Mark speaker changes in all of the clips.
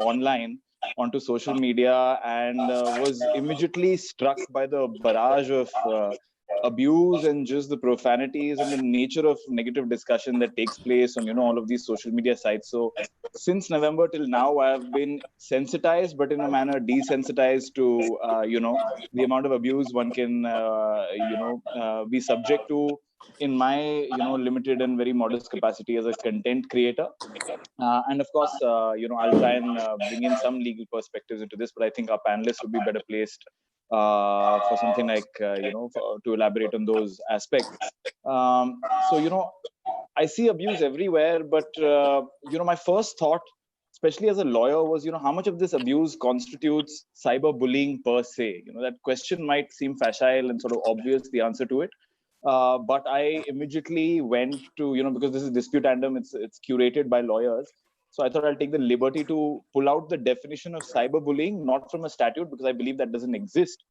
Speaker 1: online onto social media and was immediately struck by the barrage of abuse and just the profanities and the nature of negative discussion that takes place on, all of these social media sites. So since November till now, I have been sensitized, but in a manner desensitized to, the amount of abuse one can, be subject to in my, limited and very modest capacity as a content creator. And of course, I'll try and bring in some legal perspectives into this, but I think our panelists would be better placed for something like, to elaborate on those aspects. I see abuse everywhere, but, my first thought, especially as a lawyer, was, how much of this abuse constitutes cyberbullying per se? That question might seem facile and sort of obvious, the answer to it. But I immediately went to, because this is dispute tandem, it's curated by lawyers. So I thought I'll take the liberty to pull out the definition of cyberbullying, not from a statute, because I believe that doesn't exist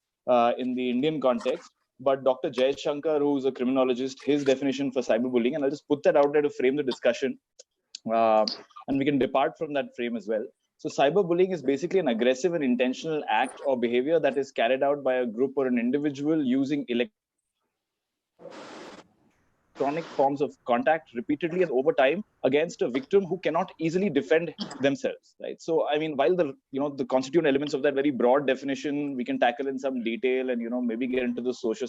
Speaker 1: in the Indian context, but Dr. Jay Shankar, who's a criminologist, his definition for cyberbullying, and I'll just put that out there to frame the discussion, and we can depart from that frame as well. So cyberbullying is basically an aggressive and intentional act or behavior that is carried out by a group or an individual using electronic forms of contact repeatedly and over time against a victim who cannot easily defend themselves, right? So, I mean, while the constituent elements of that very broad definition, we can tackle in some detail and, maybe get into the social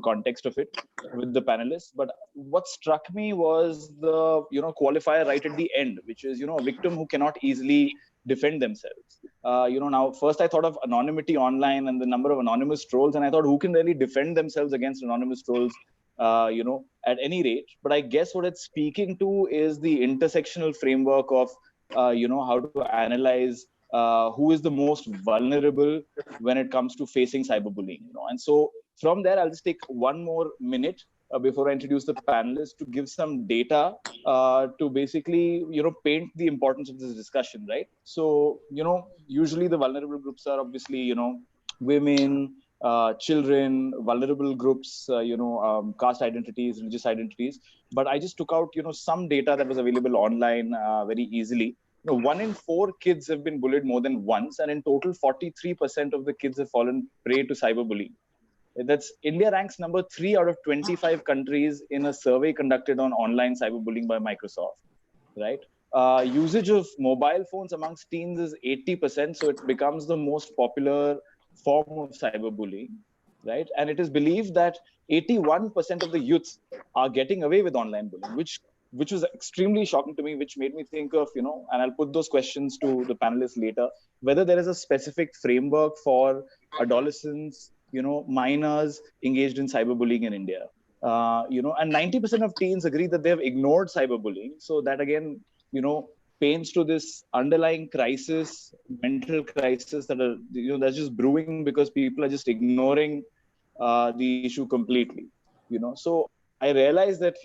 Speaker 1: context of it with the panelists. But what struck me was the, qualifier right at the end, which is, a victim who cannot easily defend themselves. Now, first I thought of anonymity online and the number of anonymous trolls, and I thought, who can really defend themselves against anonymous trolls? At any rate, but I guess what it's speaking to is the intersectional framework of, how to analyze who is the most vulnerable when it comes to facing cyberbullying. And so from there, I'll just take one more minute before I introduce the panelists to give some data to basically, paint the importance of this discussion, right? So, usually the vulnerable groups are obviously, women, children, vulnerable groups, caste identities, religious identities. But I just took out, some data that was available online very easily. 1 in 4 kids have been bullied more than once, and in total, 43% of the kids have fallen prey to cyberbullying. That's India ranks number 3 out of 25 countries in a survey conducted on online cyberbullying by Microsoft, right? Usage of mobile phones amongst teens is 80%, so it becomes the most popular form of cyberbullying, right? And it is believed that 81% of the youths are getting away with online bullying, which was extremely shocking to me, which made me think of, and I'll put those questions to the panelists later, whether there is a specific framework for adolescents, minors engaged in cyberbullying in India. And 90% of teens agree that they have ignored cyberbullying. So that again, paints to this underlying crisis, mental crisis that's just brewing because people are just ignoring the issue completely. So I realized that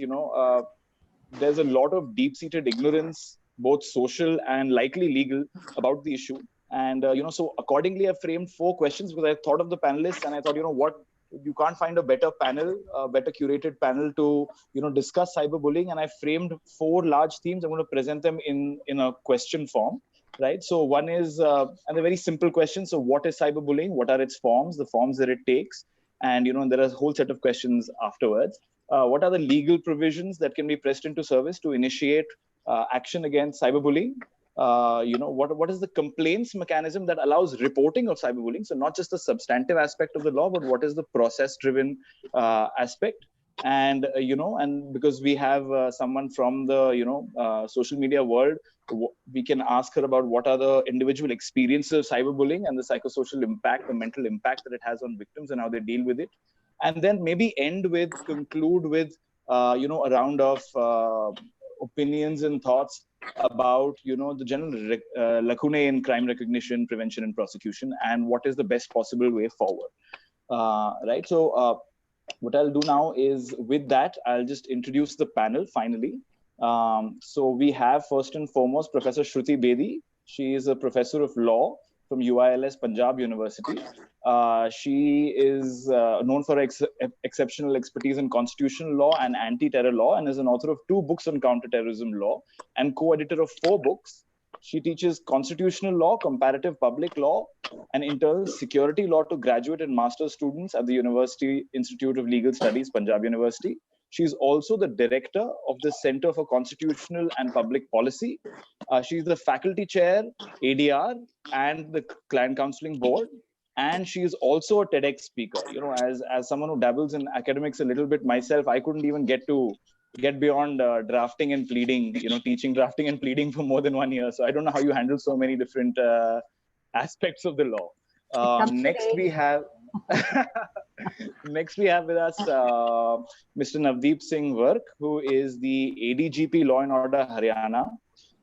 Speaker 1: there's a lot of deep-seated ignorance, both social and likely legal, about the issue. And so accordingly, I framed 4 questions because I thought of the panelists and I thought, what, you can't find a better panel, a better curated panel to, discuss cyberbullying. And I framed 4 large themes. I'm going to present them in a question form, right? So one is, and a very simple question. So what is cyberbullying? What are its forms, the forms that it takes? And, there are a whole set of questions afterwards. What are the legal provisions that can be pressed into service to initiate action against cyberbullying? What is the complaints mechanism that allows reporting of cyberbullying? So not just the substantive aspect of the law, but what is the process-driven aspect? And and because we have someone from the social media world, we can ask her about what are the individual experiences of cyberbullying and the psychosocial impact, the mental impact that it has on victims and how they deal with it. And then maybe conclude with a round of opinions and thoughts about the general lacunae in crime recognition, prevention, and prosecution, and what is the best possible way forward. Right. So what I'll do now is, with that, I'll just introduce the panel finally. So we have first and foremost Professor Shruti Bedi. She is a professor of law from UILS Punjab University. She is known for exceptional expertise in constitutional law and anti-terror law, and is an author of 2 books on counterterrorism law and co-editor of 4 books She teaches constitutional law, comparative public law, and internal security law to graduate and master's students at the University Institute of Legal Studies, Punjab University. She's also the director of the Center for Constitutional and Public Policy. She's the faculty chair, ADR, and the Client Counseling Board. And she is also a TEDx speaker. You know, as someone who dabbles in academics a little bit myself, I couldn't even get beyond drafting and pleading, you know, teaching drafting and pleading for more than 1 year. So I don't know how you handle so many different aspects of the law. Next we have next we have with us Mr. Navdeep Singh Virk, who is the ADGP Law and Order Haryana.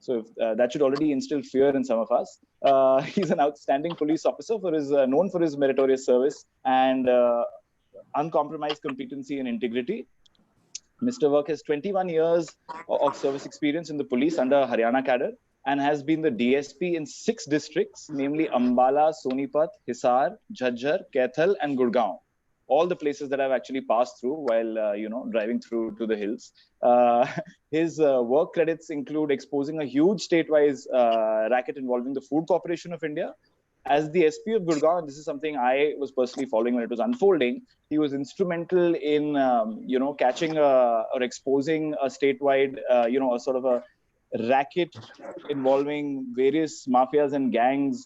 Speaker 1: So if, that should already instill fear in some of us. He's an outstanding police officer for his known for his meritorious service and uncompromised competency and integrity. Mr. Virk has 21 years of service experience in the police under Haryana cadre and has been the DSP in 6 districts, namely Ambala, Sonipat, Hisar, Jhajjar, Kaithal, and Gurgaon. All the places that I've actually passed through while you know, driving through to the hills. His work credits include exposing a huge state-wise racket involving the Food Corporation of India. As the SP of Gurgaon, and this is something I was personally following when it was unfolding, he was instrumental in, you know, catching or exposing a statewide, you know, a sort of a racket involving various mafias and gangs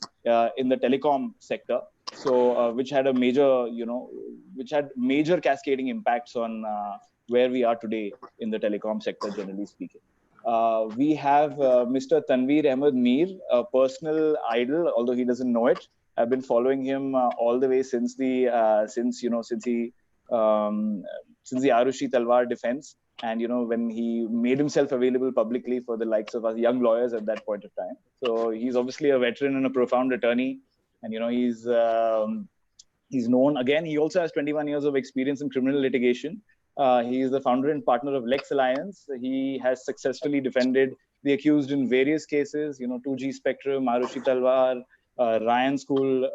Speaker 1: in the telecom sector. So, which had a major, you know, which had major cascading impacts on where we are today in the telecom sector, generally speaking. We have Mr. Tanveer Ahmed Mir, a personal idol, although he doesn't know it. I've been following him all the way since the since the Arushi Talwar defense, and you know, when he made himself available publicly for the likes of us young lawyers at that point of time. So he's obviously a veteran and a profound attorney, and you know, he's known. Again, he also has 21 years of experience in criminal litigation. He is the founder and partner of Lex Alliance. He has successfully defended the accused in various cases, you know, 2G Spectrum, Arushi Talwar, Ryan School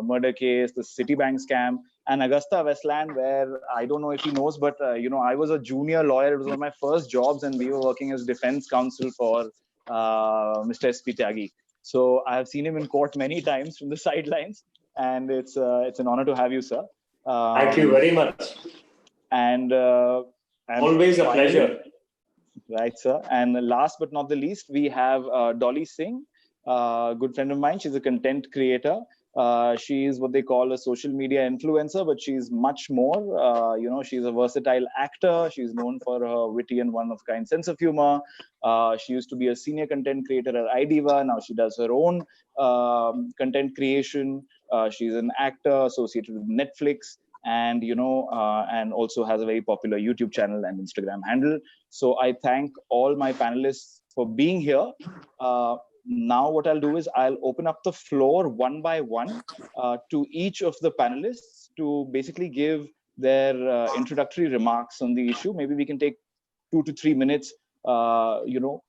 Speaker 1: murder case, the Citibank scam, and Augusta Westland, where I don't know if he knows, but you know, I was a junior lawyer. It was one of my first jobs, and we were working as defense counsel for Mr. S.P. Tyagi. So I have seen him in court many times from the sidelines, and it's an honor to have you, sir.
Speaker 2: Thank you very much.
Speaker 1: And
Speaker 2: always a pleasure.
Speaker 1: Right, sir. And last but not the least, we have Dolly Singh, a good friend of mine. She's a content creator. She is what they call a social media influencer, but she's much more. You know, she's a versatile actor. She's known for her witty and one-of-kind sense of humor. She used to be a senior content creator at iDiva. Now she does her own content creation. She's an actor associated with Netflix, and you know, and also has a very popular YouTube channel and Instagram handle. So I thank all my panelists for being here. Now what I'll do is I'll open up the floor one by one to each of the panelists to basically give their introductory remarks on the issue. Maybe we can take 2 to 3 minutes, you know,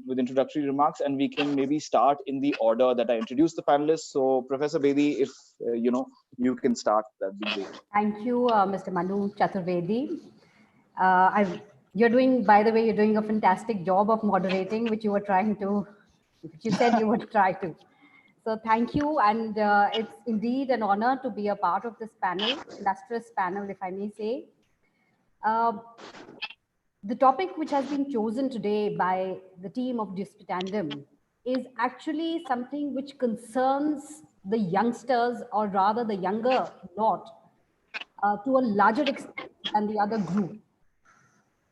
Speaker 1: with introductory remarks, and we can maybe start in the order that I introduced the panelists. So Professor Bedi, if you know, you can start, that'd be great.
Speaker 3: Thank you, Mr. Manu Chaturvedi. You're doing, by the way, you're doing a fantastic job of moderating, which you were trying to, which you said you would try to. So thank you, and it's indeed an honor to be a part of this panel, illustrious panel, if I may say. The topic which has been chosen today by the team of Disputandum is actually something which concerns the youngsters, or rather the younger lot, to a larger extent than the other group.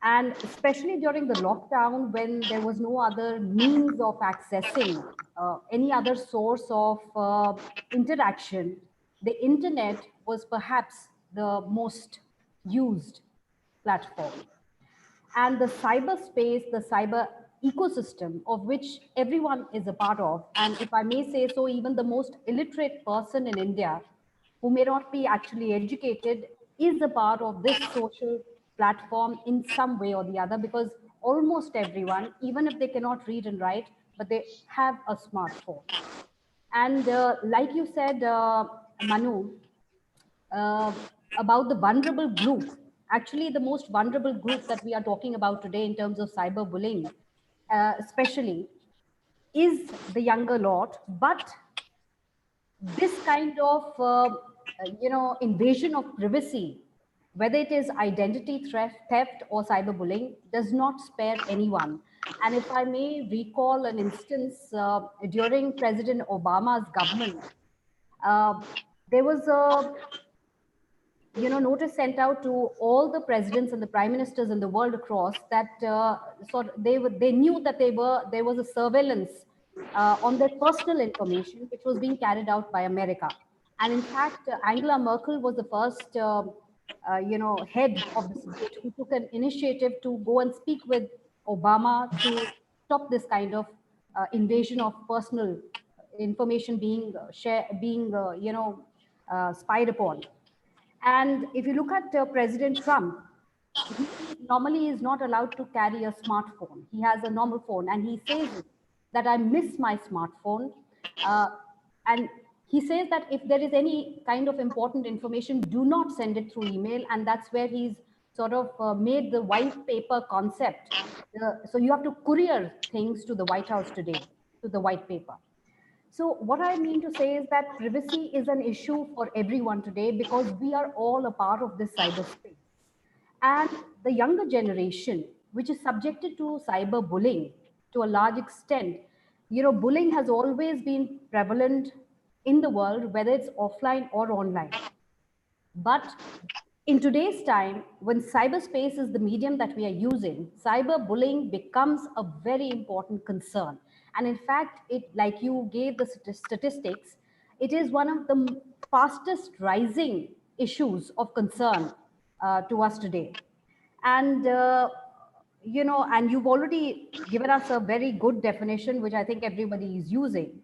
Speaker 3: And especially during the lockdown, when there was no other means of accessing any other source of interaction, the internet was perhaps the most used platform. And the cyberspace, the cyber ecosystem of which everyone is a part of, and if I may say so, even the most illiterate person in India who may not be actually educated is a part of this social platform in some way or the other, because almost everyone, even if they cannot read and write, but they have a smartphone. And like you said, Manu, about the vulnerable group, actually the most vulnerable group that we are talking about today in terms of cyberbullying, especially, is the younger lot, but this kind of invasion of privacy, whether it is identity theft or cyberbullying, does not spare anyone. And if I may recall an instance during President Obama's government, uh, there was a notice sent out to all the presidents and the prime ministers in the world across that they knew that there was a surveillance on their personal information which was being carried out by America. And in fact, Angela Merkel was the first head of the state who took an initiative to go and speak with Obama to stop this kind of invasion of personal information being spied upon. And if you look at President Trump, he normally is not allowed to carry a smartphone. He has a normal phone, and he says that I miss my smartphone. And he says that if there is any kind of important information, do not send it through email. And that's where he's sort of made the white paper concept. So you have to courier things to the White House today, to the white paper. So what I mean to say is that privacy is an issue for everyone today because we are all a part of this cyberspace. And the younger generation, which is subjected to cyberbullying to a large extent, bullying has always been prevalent in the world, whether it's offline or online. But in today's time, when cyberspace is the medium that we are using, cyberbullying becomes a very important concern. And in fact, like you gave the statistics, it is one of the fastest rising issues of concern to us today. And and you've already given us a very good definition, which I think everybody is using.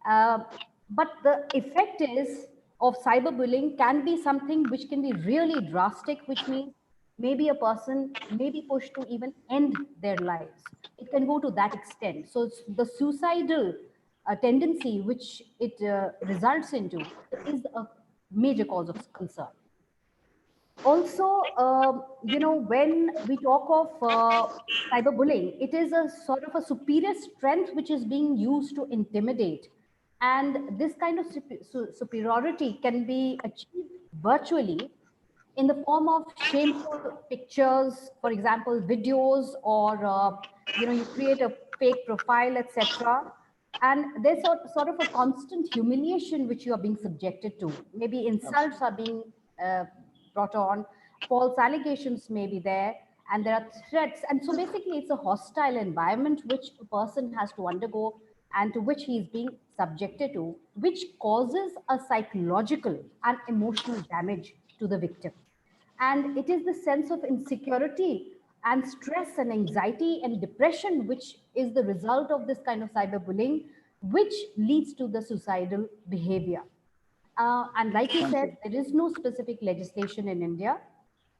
Speaker 3: But the effect is of cyberbullying can be something which can be really drastic, which means maybe a person may be pushed to even end their lives. It can go to that extent. So it's the suicidal tendency which it results into is a major cause of concern. Also, when we talk of cyberbullying, it is a sort of a superior strength which is being used to intimidate. And this kind of superiority can be achieved virtually in the form of shameful pictures, for example, videos, or you create a fake profile, etc. And there's sort of a constant humiliation which you are being subjected to. Maybe insults are being brought on, false allegations may be there, and there are threats. And so basically, it's a hostile environment which a person has to undergo and to which he is being subjected to, which causes a psychological and emotional damage to the victim. And it is the sense of insecurity and stress and anxiety and depression, which is the result of this kind of cyberbullying, which leads to the suicidal behavior. And like you said, there is no specific legislation in India.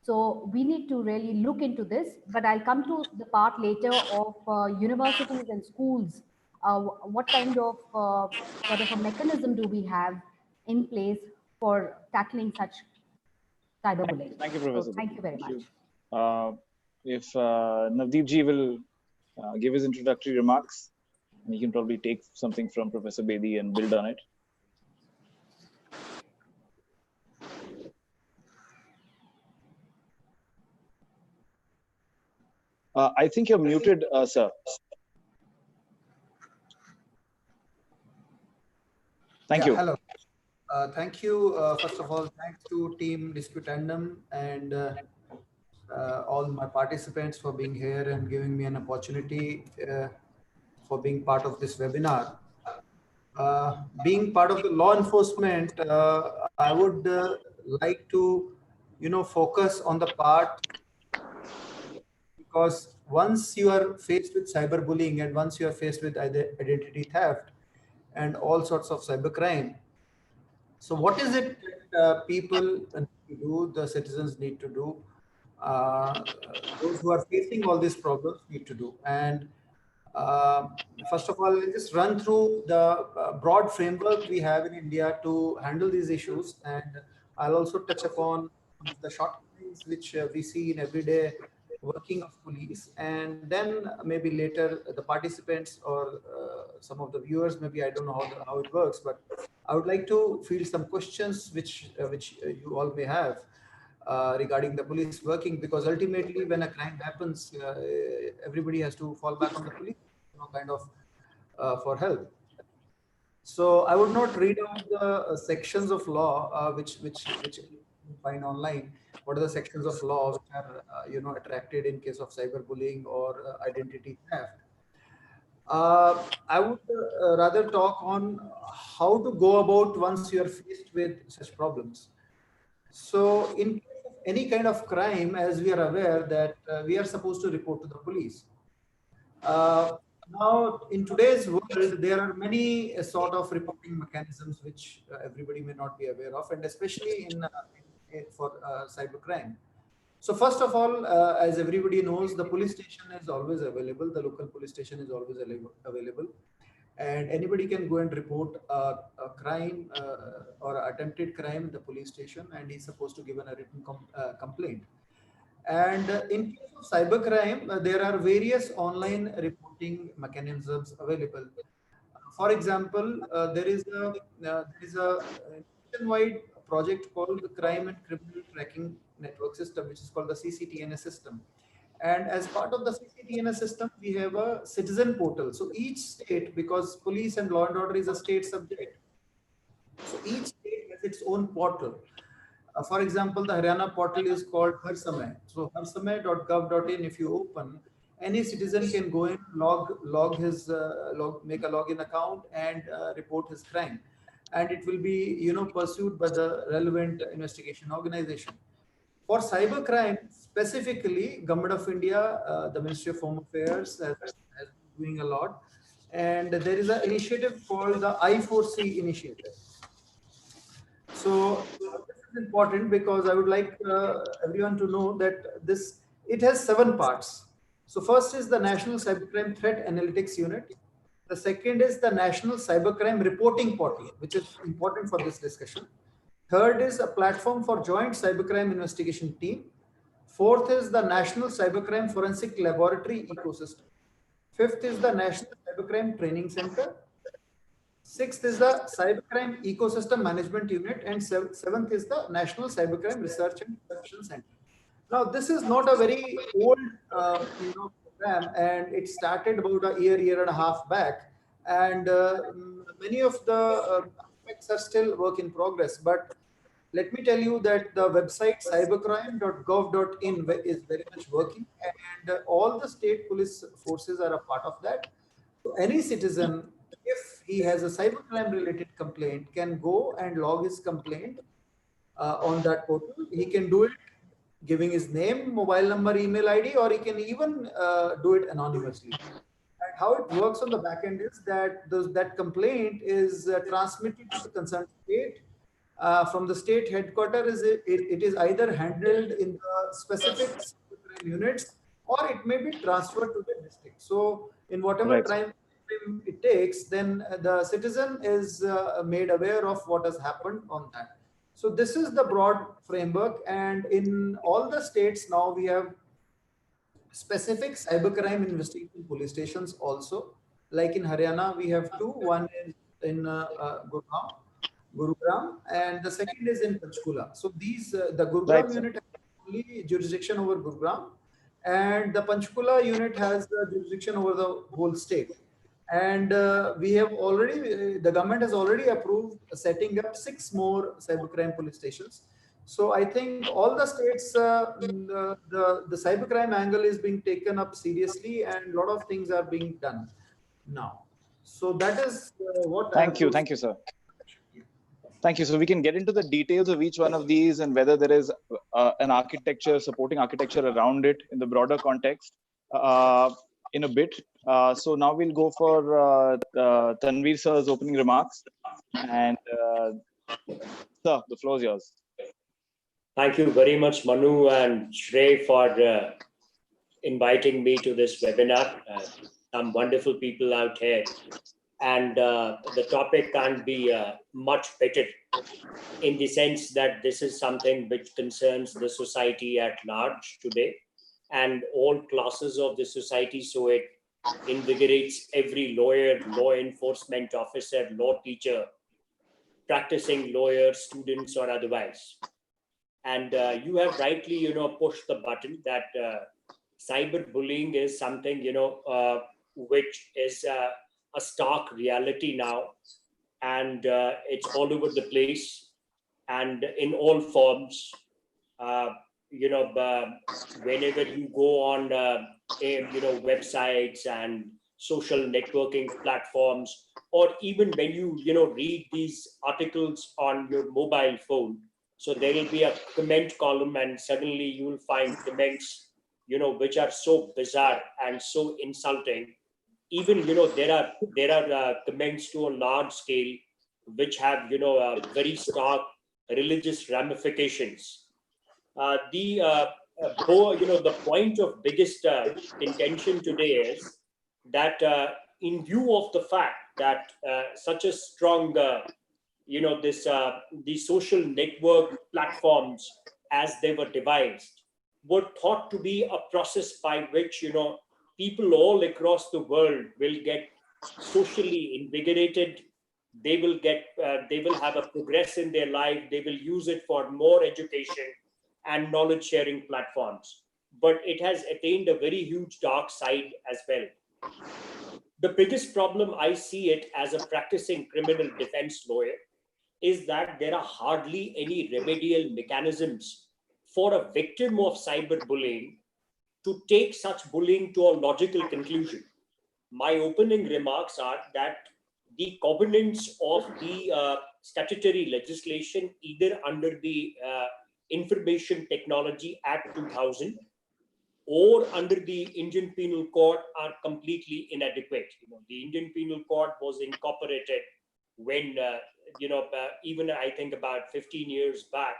Speaker 3: So we need to really look into this, but I'll come to the part later of universities and schools. What kind of sort of a mechanism do we have in place for tackling such cyberbullying?
Speaker 1: Thank you, Professor.
Speaker 3: So thank you very much.
Speaker 1: If Navdeep ji will give his introductory remarks, and he can probably take something from Professor Bedi and build on it. I think you're muted, sir. Thank you.
Speaker 4: Hello. Thank you. First of all, thanks to Team Disputandum and all my participants for being here and giving me an opportunity for being part of this webinar. Being part of the law enforcement, I would like to, focus on the part, because once you are faced with cyberbullying and once you are faced with identity theft and all sorts of cybercrime, so what is it that people need to do, the citizens need to do, those who are facing all these problems need to do? And first of all, let's just run through the broad framework we have in India to handle these issues. And I'll also touch upon the shortcomings which we see in everyday working of police, and then maybe later the participants or some of the viewers, maybe I don't know how it works, but I would like to field some questions which you all may have regarding the police working, because ultimately when a crime happens, everybody has to fall back on the police, kind of for help. So I would not read out the sections of law which you find online. What are the sections of law which are attracted in case of cyberbullying or identity theft? I would rather talk on how to go about once you are faced with such problems. So in case of any kind of crime, as we are aware that we are supposed to report to the police. Now, in today's world, there are many sort of reporting mechanisms which everybody may not be aware of, and especially for cybercrime. So first of all, as everybody knows, the police station is always available. The local police station is always available, and anybody can go and report a crime or attempted crime in the police station, and he's supposed to give a written complaint. And in case of cybercrime, there are various online reporting mechanisms available. For example, there is a nationwide project called the Crime and Criminal Tracking Network System, which is called the CCTNS system. And as part of the CCTNS system, we have a citizen portal. So each state, because police and law and order is a state subject, so each state has its own portal. For example, the Haryana portal is called Har Samay. So harsamay.gov.in, if you open, any citizen can go in, make a login account and report his crime. And it will be, pursued by the relevant investigation organization. For cybercrime, specifically, Government of India, the Ministry of Home Affairs has been doing a lot. And there is an initiative called the I4C initiative. So this is important because I would like everyone to know that it has 7 parts. So first is the National Cybercrime Threat Analytics Unit. The second is the National Cybercrime Reporting Portal, which is important for this discussion. Third is a platform for joint cybercrime investigation team. Fourth is the National Cybercrime Forensic Laboratory Ecosystem. Fifth is the National Cybercrime Training Center. Sixth is the Cybercrime Ecosystem Management Unit, and seventh is the National Cybercrime Research and Prevention Center. Now, this is not a very old, program, and it started about a year and a half back, and many of the aspects are still work in progress. But let me tell you that the website cybercrime.gov.in is very much working, and all the state police forces are a part of that. So any citizen, if he has a cybercrime related complaint, can go and log his complaint on that portal. He can do it giving his name, mobile number, email ID, or he can even do it anonymously. And how it works on the back end is that that complaint is transmitted to the concerned state. From the state headquarters, it is either handled in the specific units, or it may be transferred to the district. So in whatever time it takes, then the citizen is made aware of what has happened on that. So this is the broad framework, and in all the states now we have specific cybercrime investigation police stations also. Like in Haryana, we have 2. One is in Gurugram, and the second is in Panchkula. So these the Gurugram unit has only jurisdiction over Gurugram, and the Panchkula unit has jurisdiction over the whole state. And we have already, the government has already approved setting up 6 more cybercrime police stations. So I think all the states, the cybercrime angle is being taken up seriously, and a lot of things are being done now. So that is what.
Speaker 1: Thank you, sir. Thank you. So we can get into the details of each one of these and whether there is an architecture, supporting architecture around it in the broader context in a bit. So now we'll go for Tanveer sir's opening remarks. And sir, the floor is yours.
Speaker 2: Thank you very much, Manu and Shrey, for inviting me to this webinar. Some wonderful people out here. And the topic can't be much better, in the sense that this is something which concerns the society at large today. and all classes of the society. So it invigorates every lawyer, law enforcement officer, law teacher, practicing lawyer, students, or otherwise. And you have rightly, pushed the button that cyberbullying is something, which is a stark reality now, and it's all over the place and in all forms. Uh, Whenever you go on, websites and social networking platforms, or even when you read these articles on your mobile phone, so there will be a comment column, and suddenly you will find comments, which are so bizarre and so insulting. Even there are comments to a large scale, which have very stark religious ramifications. The point of biggest contention today is that, in view of the fact that such a strong, this the social network platforms as they were devised were thought to be a process by which people all across the world will get socially invigorated. They will have a progress in their life. They will use it for more education and knowledge sharing platforms. But it has attained a very huge dark side as well. The biggest problem I see it as a practicing criminal defense lawyer is that there are hardly any remedial mechanisms for a victim of cyberbullying to take such bullying to a logical conclusion. My opening remarks are that the covenants of the statutory legislation, either under the Information Technology Act 2000 or under the Indian Penal Code, are completely inadequate. The Indian Penal Code was incorporated when, even I think about 15 years back,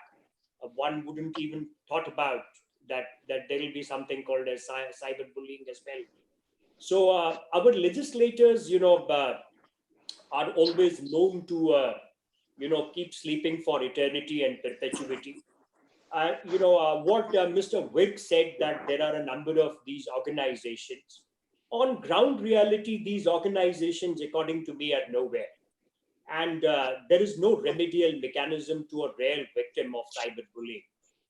Speaker 2: one wouldn't even thought about that there will be something called as cyberbullying as well. So our legislators, are always known to, keep sleeping for eternity and perpetuity. What Mr. Virk said, that there are a number of these organizations. On ground reality, these organizations, according to me, are nowhere. And there is no remedial mechanism to a rare victim of cyberbullying.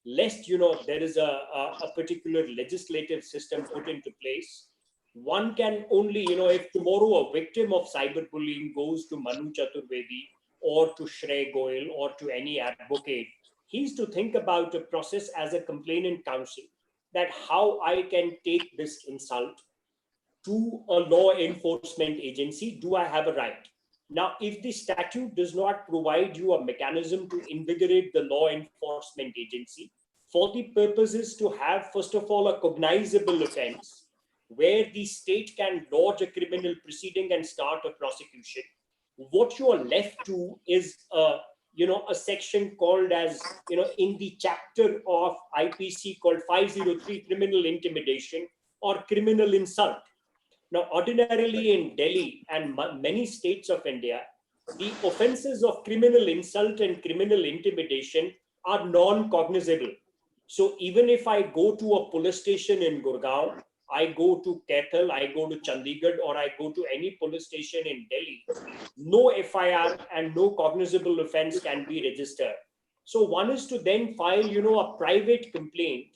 Speaker 2: Lest, there is a particular legislative system put into place. One can only, if tomorrow a victim of cyberbullying goes to Manu Chaturvedi or to Shrey Goyal or to any advocate, he's to think about a process as a complainant counsel, that how I can take this insult to a law enforcement agency. Do I have a right? Now, if the statute does not provide you a mechanism to invigorate the law enforcement agency for the purposes to have, first of all, a cognizable offense where the state can lodge a criminal proceeding and start a prosecution, what you are left to is a section called as, in the chapter of IPC called 503, criminal intimidation or criminal insult. Now, ordinarily in Delhi and many states of India, the offenses of criminal insult and criminal intimidation are non-cognizable. So even if I go to a police station in Gurgaon, I go to Kaithal, I go to Chandigarh, or I go to any police station in Delhi, no FIR and no cognizable offense can be registered. So one is to then file, a private complaint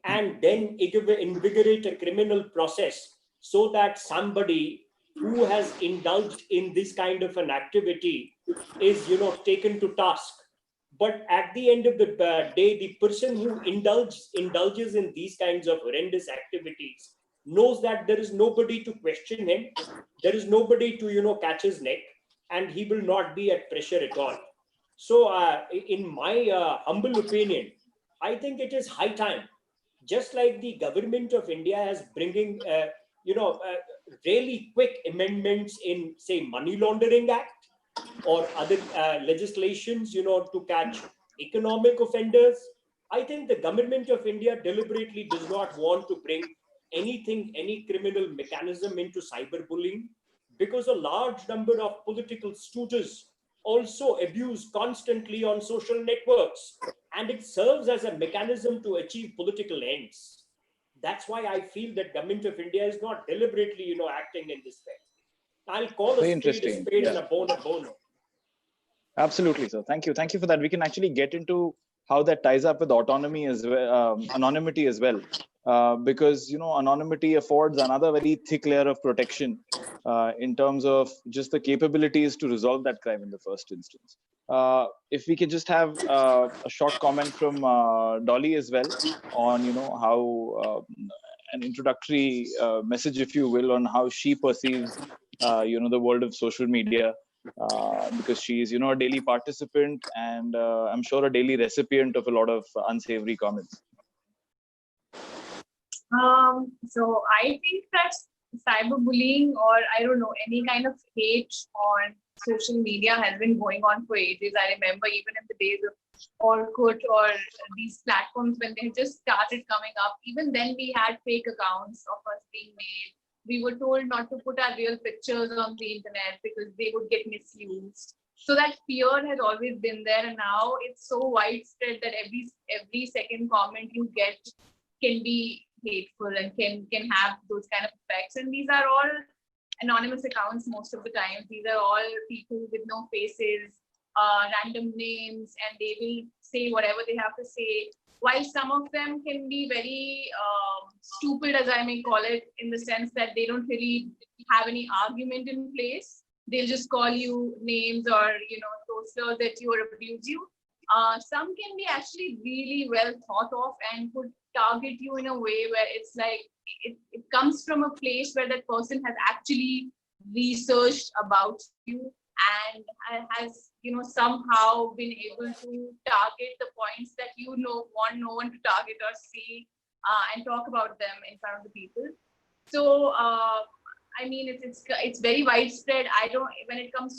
Speaker 2: and then invigorate a criminal process, so that somebody who has indulged in this kind of an activity is, taken to task. But at the end of the day, the person who indulges in these kinds of horrendous activities knows that there is nobody to question him, there is nobody to, catch his neck, and he will not be at pressure at all. So in my humble opinion, I think it is high time, just like the government of India has bringing really quick amendments in, say, Money Laundering Act or other legislations, to catch economic offenders. I think the government of India deliberately does not want to bring any criminal mechanism into cyberbullying, because a large number of political stooges also abuse constantly on social networks, and it serves as a mechanism to achieve political ends. That's why I feel that government of India is not deliberately, acting in this way. I'll call
Speaker 1: Very
Speaker 2: a
Speaker 1: interesting.
Speaker 2: spade
Speaker 1: Yeah.
Speaker 2: and a bone a bone.
Speaker 1: Absolutely, sir. Thank you. Thank you for that. We can actually get into how that ties up with autonomy as well, anonymity as well, because anonymity affords another very thick layer of protection in terms of just the capabilities to resolve that crime in the first instance. If we can just have a short comment from Dolly as well on how an introductory message, if you will, on how she perceives the world of social media. Because she is, a daily participant and I'm sure a daily recipient of a lot of unsavory comments.
Speaker 5: So I think that cyberbullying, or I don't know, any kind of hate on social media has been going on for ages. I remember even in the days of Orkut or these platforms when they just started coming up, even then we had fake accounts of us being made. We were told not to put our real pictures on the internet because they would get misused. So that fear has always been there, and now it's so widespread that every second comment you get can be hateful and can have those kind of effects. And these are all anonymous accounts most of the time. These are all people with no faces, random names, and they will say whatever they have to say. While some of them can be very stupid, as I may call it, in the sense that they don't really have any argument in place. They'll just call you names or throw slurs at you or abuse you. Some can be actually really well thought of and could target you in a way where it's like it comes from a place where that person has actually researched about you and has somehow been able to target the points that want no one to target or see and talk about them in front of the people. So I mean, it's very widespread. When it comes